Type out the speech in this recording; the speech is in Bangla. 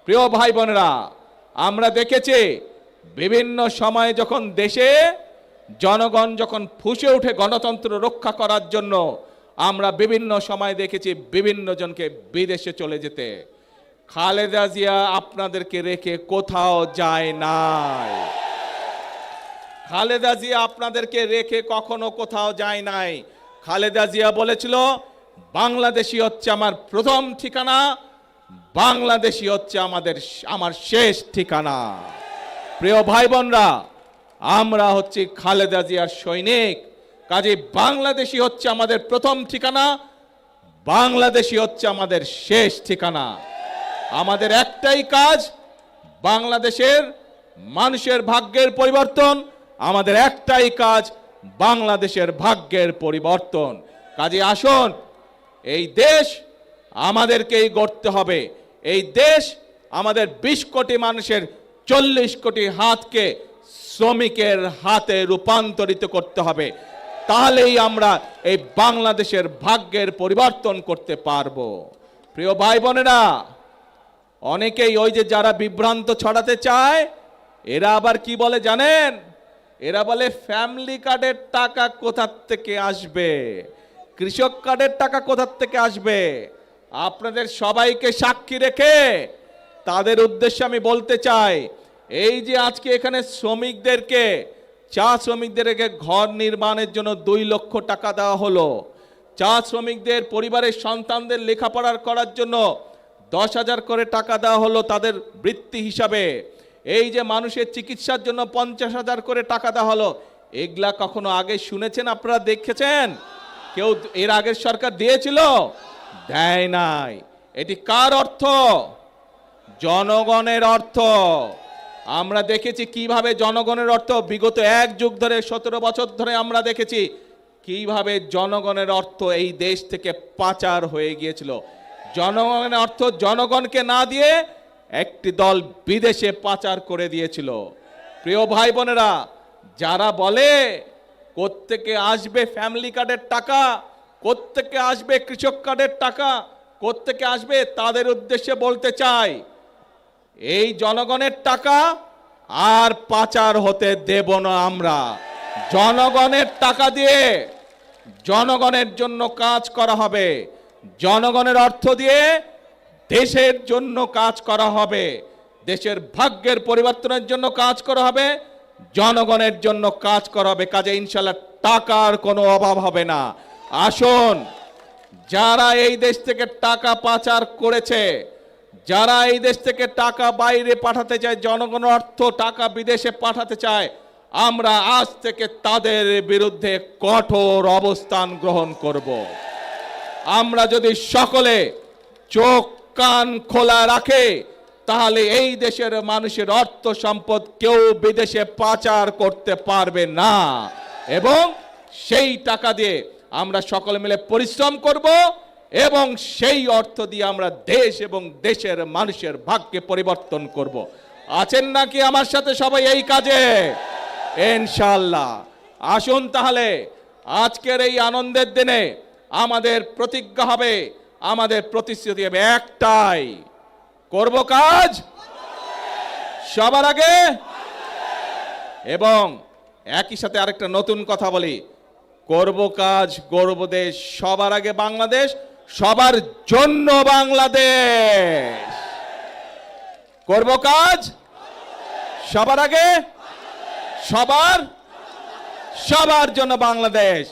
প্রিয় ভাই বোনেরা, আমরা দেখেছি বিভিন্ন সময়ে যখন দেশে জনগণ যখন ফুঁসে ওঠে গণতন্ত্র রক্ষা করার জন্য, আমরা বিভিন্ন সময় দেখেছি বিভিন্ন জনকে বিদেশে চলে যেতে। খালেদা জিয়া আপনাদেরকে রেখে কোথাও যায় নাই। খালেদা জিয়া আপনাদেরকে রেখে কখনো কোথাও যায় নাই। খালেদা জিয়া বলেছিল, বাংলাদেশই হচ্ছে আমার প্রথম ঠিকানা, বাংলাদেশই হচ্ছে আমার শেষ ঠিকানা। প্রিয় ভাই বোনরা, আমরা হচ্ছে খালেদা জিয়ার সৈনিক, কাজে বাংলাদেশই হচ্ছে আমাদের প্রথম ঠিকানা, বাংলাদেশই হচ্ছে আমাদের শেষ ঠিকানা। আমাদের একটাই কাজ, বাংলাদেশের মানুষের ভাগ্যের পরিবর্তন। আমাদের একটাই কাজ, বাংলাদেশের ভাগ্যের পরিবর্তন। কাজে আসুন, এই দেশ আমাদেরকেই গড়তে হবে। এই দেশ আমাদের 20 কোটি মানুষের 40 কোটি হাতকে শ্রমিকের হাতে রূপান্তরিত করতে হবে। তাহলেই আমরা এই বাংলাদেশের ভাগ্যের পরিবর্তন করতে পারবো। প্রিয় ভাই বোনেরা, অনেকেই ওই যে যারা বিভ্রান্ত ছড়াতে চায়, এরা আবার কি বলে জানেন? এরা বলে ফ্যামিলি কার্ডের টাকা কোথা থেকে আসবে, কৃষক কার্ডের টাকা কোথা থেকে আসবে। আপনাদের সবাইকে সাক্ষী রেখে তাদের উদ্দেশ্যে আমি বলতে চাই, এই যে আজকে এখানে শ্রমিকদেরকে, চা শ্রমিকদেরকে ঘর নির্মাণের জন্য 2 লক্ষ টাকা দেওয়া হলো। চা শ্রমিকদের পরিবারের সন্তানদের লেখাপড়া করার জন্য 10,000 করে টাকা দেওয়া হলো তাদের বৃত্তি হিসাবে। এই যে মানুষের চিকিৎসার জন্য 50,000 করে টাকা দেওয়া হলো। এগুলা কখনো আগে শুনেছেন? আপনারা দেখেছেন? কেউ এর আগের সরকার দিয়েছিল? দেয় নাই। এটি কার অর্থ? জনগণের অর্থ। আমরা দেখেছি কিভাবে জনগণের অর্থ বিগত 1 যুগ ধরে, 17 বছর ধরে আমরা দেখেছি কিভাবে জনগণের অর্থ এই দেশ থেকে পাচার হয়ে গিয়েছিল। জনগণের অর্থ জনগণকে না দিয়ে একটি দল বিদেশে পাচার করে দিয়েছিল। প্রিয় ভাই বোনেরা, যারা বলে কোত্থেকে আসবে ফ্যামিলি কার্ডের টাকা, কোত্থেকে আসবে কৃষক কার্ডের টাকা, কোত্থেকে আসবে, তাদের উদ্দেশ্যে বলতে চাই, এই জনগণের টাকা আর পাচার হতে দেব না আমরা। জনগণের টাকা দিয়ে জনগণের জন্য কাজ করা হবে, জনগণের অর্থ দিয়ে দেশের জন্য কাজ করা হবে, দেশের ভাগ্যের পরিবর্তনের জন্য কাজ করা হবে, জনগণের জন্য কাজ করা হবে। কাজে ইনশাআল্লাহ টাকার কোনো অভাব হবে না। আসুন, যারা এই দেশ থেকে টাকা পাচার করেছে, যারা এই দেশ থেকে টাকা বাইরে পাঠাতে চায়, জনগণের অর্থ টাকা বিদেশে পাঠাতে চায়, আমরা আজ থেকে তাদের বিরুদ্ধে কঠোর অবস্থান গ্রহণ করব। আমরা যদি সকলে চোখ কান খোলা রাখে, তাহলে এই দেশের মানুষের অর্থ সম্পদ কেউ বিদেশে পাচার করতে পারবে না। এবং সেই টাকা দিয়ে আমরা সকলে মিলে পরিশ্রম করব এবং সেই অর্থ দিয়ে আমরা দেশ এবং দেশের মানুষের ভাগ্যে পরিবর্তন করব। আছেন নাকি আমার সাথে সবাই এই কাজে? ইনশাআল্লাহ। আসুন তাহলে আজকের এই আনন্দের দিনে আমাদের প্রতিজ্ঞা হবে, আমাদের প্রতিশ্রুতি হবে একটাই, করব কাজ সবার আগে। এবং একই সাথে আরেকটা নতুন কথা বলি, করব কাজ গর্ব দেশ, সবার আগে বাংলাদেশ, সবার জন্য বাংলাদেশ। করব কাজ সবার আগে, সবার জন্য বাংলাদেশ।